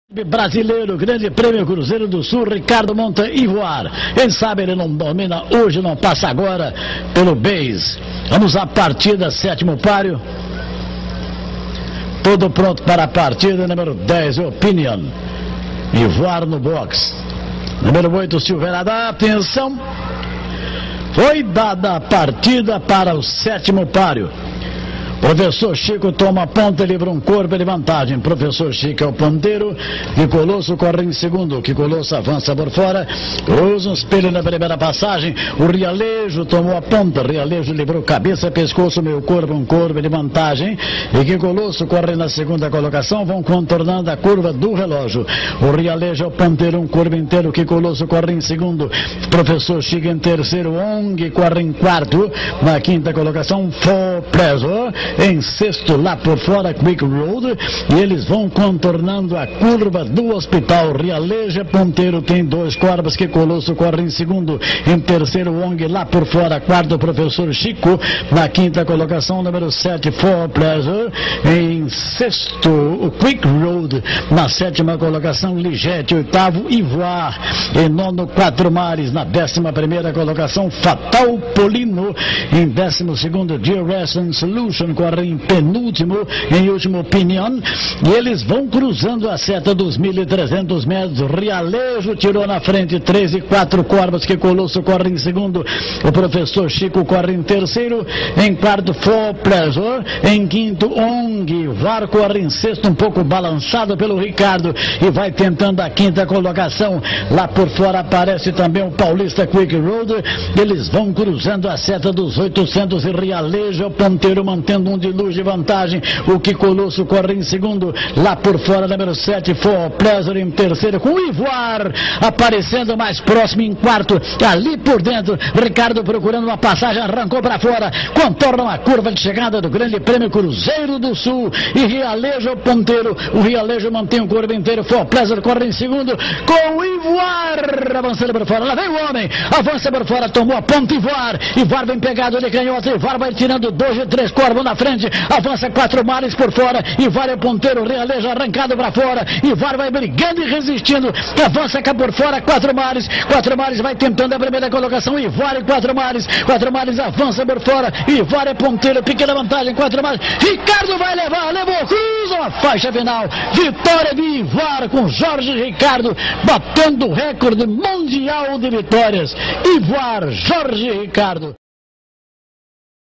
Brasileiro, Grande Prêmio Cruzeiro do Sul, Ricardo monta Ivoar. Quem sabe ele não domina hoje, não passa agora pelo base. Vamos à partida, sétimo páreo. Tudo pronto para a partida, número 10, Opinion. Ivoar no box. Número 8, Silverada, atenção. Foi dada a partida para o sétimo páreo. Professor Chico toma a ponta, livra um corpo de vantagem. Professor Chico é o ponteiro. Que Colosso corre em segundo. Que Colosso avança por fora. Cruza um espelho na primeira passagem. O Rialejo tomou a ponta. Rialejo livrou cabeça, pescoço, meio corpo, um corpo de vantagem. E que Colosso corre na segunda colocação. Vão contornando a curva do relógio. O Rialejo é o ponteiro, um corpo inteiro. Que Colosso corre em segundo. Professor Chico em terceiro. Ong corre em quarto. Na quinta colocação, For Pleasure. Em sexto, lá por fora, Quick Road. E eles vão contornando a curva do hospital. Rialejo ponteiro, tem dois corpos. Que Colosso corre em segundo. Em terceiro, Wong lá por fora. Quarto, Professor Chico. Na quinta colocação, número 7, For Pleasure. Em sexto, o Quick Road. Na sétima colocação, Ligete. Oitavo, Ivoar. Em nono, Quatro Mares. Na 11ª colocação, Fatal Polino. Em 12º, Direction Solution. Corre em penúltimo, em último, Opinion. E eles vão cruzando a seta dos 1.300 metros. Rialejo tirou na frente 3 e 4 corpos. Que Colosso corre em segundo. O Professor Chico corre em terceiro. Em quarto, For Pleasure. Em quinto, Ong. VAR corre em sexto, um pouco balançado pelo Ricardo. E vai tentando a quinta colocação. Lá por fora aparece também o Paulista Quick Road. Eles vão cruzando a seta dos 800 e Rialejo, o ponteiro, mantendo um de luz de vantagem. O que Colosso corre em segundo. Lá por fora, número 7, For Pleasure em terceiro, com o Ivoar aparecendo mais próximo em quarto. Ali por dentro, Ricardo procurando uma passagem, arrancou para fora. Contornam a curva de chegada do Grande Prêmio Cruzeiro do Sul. E Rialejo ponteiro. O Rialejo mantém o corpo inteiro. For Pleasure corre em segundo, com o Ivoar avançando por fora. Lá vem o homem, avança por fora, tomou a ponta. Ivoar vem pegado de canhota. Ivoar vai tirando 2 e 3 corpos na frente, avança Quatro Mares por fora. Ivoar é o ponteiro, Rialejo arrancado para fora. Ivoar vai brigando e resistindo, avança cá por fora. Quatro Mares vai tentando a primeira colocação. Ivoar e Quatro Mares avança por fora. Ivoar é ponteiro, pequena vantagem. Quatro Mares, Ricardo vai levar, levou, cruza a faixa final. Vitória de Ivoar com Jorge Ricardo, batendo o recorde mundial de vitórias. Ivoar, Jorge Ricardo.